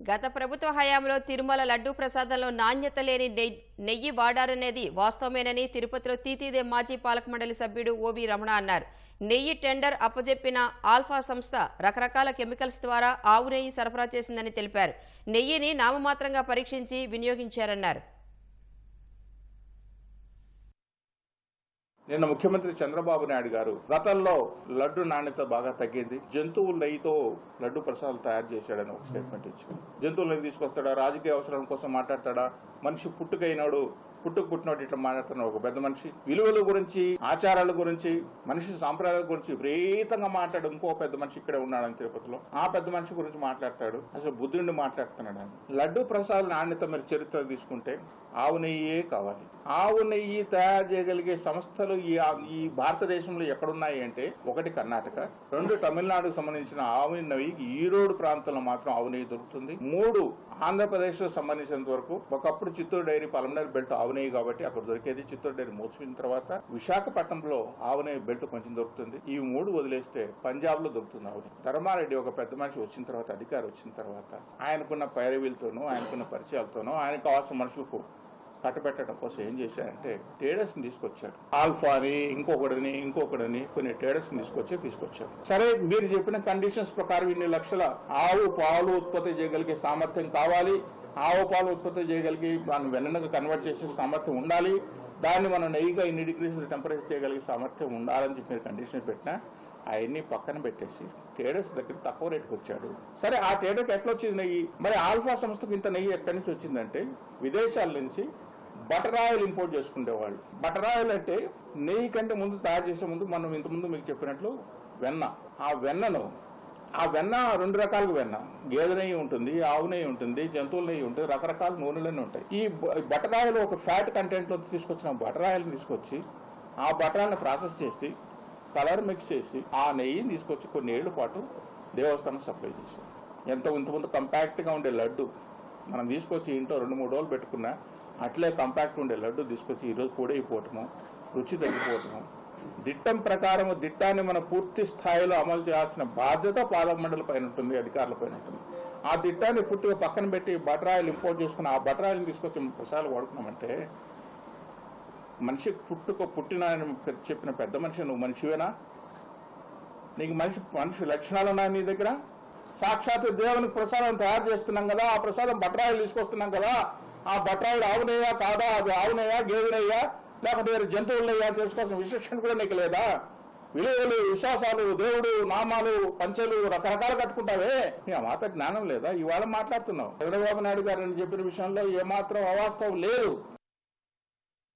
గత ప్రభుత్వ హయాంలో తిరుమల లడ్డూ ప్రసాదంలో నాణ్యత లేని నెయ్యి వాడారనేది వాస్తవమేనని తిరుపతిలో తీతీదే మాజీ పాలక మండలి సభ్యుడు ఓవి రమణ అన్నారు. నెయ్యి టెండర్ అప్పజెప్పిన ఆల్ఫా సంస్థ రకరకాల కెమికల్స్ ద్వారా ఆవు నెయ్యి సరఫరా చేసిందని తెలిపారు. నెయ్యిని నామమాత్రంగా పరీక్షించి వినియోగించారన్నారు. నిన్న ముఖ్యమంత్రి చంద్రబాబు నాయుడు గారు గతంలో లడ్డు నాణ్యత బాగా తగ్గింది, జంతువుల నెయ్యితో లడ్డు ప్రసాదాలు తయారు చేశాడని ఒక స్టేట్మెంట్ ఇచ్చాడు. జంతువుల నెయ్యి తీసుకొస్తాడా, రాజకీయ అవసరాల కోసం మాట్లాడతాడా, మనిషి పుట్టుకైనాడు పుట్టినోడు ఇట్లా మాట్లాడుతున్న ఒక పెద్ద మనిషి విలువల గురించి, ఆచారాల గురించి, మనిషి సాంప్రదాయాల గురించి విపరీతంగా మాట్లాడు ఇంకో పెద్ద మనిషి ఇక్కడే ఉన్నాడని తిరుపతిలో. ఆ పెద్ద మనిషి గురించి మాట్లాడతాడు, అసలు బుద్ధుడిని మాట్లాడుతున్నాడు. లడ్డు ప్రసాదాల నాణ్యత మీరు చరిత్ర తీసుకుంటే ఆవు నెయ్యే కావాలి. ఆవు నెయ్యి తయారు చేయగలిగే సంస్థలు ఈ భారతదేశంలో ఎక్కడున్నాయి అంటే, ఒకటి కర్ణాటక, రెండు తమిళనాడుకు సంబంధించిన ఆవు నెయ్యి ఈరోడు ప్రాంతంలో మాత్రం ఆవు నెయ్యి దొరుకుతుంది. మూడు ఆంధ్రప్రదేశ్ లో సంబంధించినంత వరకు ఒకప్పుడు చిత్తూరు డైరీ పలమనేరు బెల్ట్ ఆవు నెయ్యి కాబట్టి అక్కడ దొరికేది. చిత్తూరు డైరీ మూసిపోయిన తర్వాత విశాఖపట్నంలో ఆవు నెయ్యి బెల్ట్ కొంచెం దొరుకుతుంది. ఈ మూడు వదిలేస్తే పంజాబ్ లో దొరుకుతుంది ఆవు నెయ్యి. ధర్మారెడ్డి ఒక పెద్ద మనిషి వచ్చిన తర్వాత, అధికారి వచ్చిన తర్వాత ఆయనకున్న పైరవీలతోనూ ఆయనకున్న పరిచయాలతోనూ ఆయనకు కావాల్సిన మనుషులకు కట్టబెట్టడం కోసం ఏం చేశారంటే ట్రేడర్స్ ని తీసుకొచ్చారు. ఆల్ఫాని ఇంకొకడని కొన్ని ట్రేడర్స్ ని తీసుకొచ్చారు. సరే, మీరు చెప్పిన కండిషన్స్ ప్రకారం ఇన్ని లక్షల ఆవు పాలు ఉత్పత్తి చేయగలిగే సామర్థ్యం కావాలి, ఆవు పాలు ఉత్పత్తి చేయగలిగి మనం వెన్నకు కన్వర్ట్ చేసే సామర్థ్యం ఉండాలి, దాన్ని మనం నెయ్యిగా ఇన్ని డిగ్రీస్ టెంపరేచర్ చేయగలిగే సామర్థ్యం ఉండాలని చెప్పి మీరు కండిషన్ పెట్టినా అవన్నీ పక్కన పెట్టేసి ట్రేడర్స్ దగ్గర తక్కువ రేటుకు వచ్చాడు. సరే, ఆ ట్రేడర్కి ఎట్లా వచ్చింది నెయ్యి? మరి ఆల్ఫా సంస్థకు ఇంత నెయ్యి ఎక్కడి నుంచి వచ్చిందంటే విదేశాల నుంచి బటర్ ఆయిల్ ఇంపోర్ట్ చేసుకునేవాళ్ళు. బటర్ ఆయిల్ అంటే నెయ్యి కంటే ముందు తయారు చేసే ముందు మనం ఇంతకుముందు మీకు చెప్పినట్లు వెన్న. ఆ వెన్న రెండు రకాలుగా వెన్న, గేదె నెయ్యి ఉంటుంది, ఆవు నెయ్యి ఉంటుంది, జంతువుల నెయ్యి ఉంటుంది, రకరకాల నూనెలన్నీ ఉంటాయి. ఈ బటర్ ఆయిల్ ఒక ఫ్యాట్ కంటెంట్లో తీసుకొచ్చిన బటర్ ఆయిల్ని తీసుకొచ్చి ఆ బటర్ ఆయిల్ని ప్రాసెస్ చేసి కలర్ మిక్స్ చేసి ఆ నెయ్యిని తీసుకొచ్చి కొన్ని ఏళ్ల పాటు దేవస్థానం సప్లై చేశారు. ఇంతకుముందు కంపాక్ట్గా ఉండే లడ్డు మనం తీసుకొచ్చి ఇంట్లో 2-3 రోజులు పెట్టుకున్నా అట్లే కంపాక్ట్ ఉండే లడ్డు తీసుకొచ్చి ఈరోజు పొడైపోవటము, రుచి తగ్గిపోవటము. దిట్టం ప్రకారం దిట్టాన్ని మనం పూర్తి స్థాయిలో అమలు చేయాల్సిన బాధ్యత పాలక మండలి పైన ఉంటుంది, అధికారుల పైన ఉంటుంది. ఆ దిట్టాన్ని పూర్తిగా పక్కన పెట్టి బటర్ ఆయిల్ ఇంపోర్ట్ చేసుకుని ఆ బటర్ ఆయిల్ని తీసుకొచ్చి ప్రసాదాలు వాడుకున్నామంటే, మనిషి పుట్టిన చెప్పిన పెద్ద మనిషి నువ్వు మనిషివేనా? నీకు మనిషి లక్షణాలు ఉన్నాయి నీ దగ్గర? సాక్షాత్ దేవునికి ప్రసాదం తయారు చేస్తున్నాం కదా, ఆ ప్రసాదం బటర్ ఆయిల్ తీసుకొస్తున్నాం కదా, ఆ బటర్ ఆయిల్ ఆవునయ్యా కాదా, అది ఆవునయ్యా గేదెనయ్యా లేకపోతే జంతువులయ్యా తెలుసుకోవాల్సిన విశేషణ కూడా నీకు లేదా? విలువలు, విశ్వాసాలు, దేవుడు నామాలు, పంచలు రకరకాలు కట్టుకుంటావే, నీ మాత్రం జ్ఞానం లేదా? ఇవాళ మాట్లాడుతున్నావు. చంద్రబాబు నాయుడు గారు చెప్పిన విషయంలో ఏమాత్రం అవాస్తవం లేదు.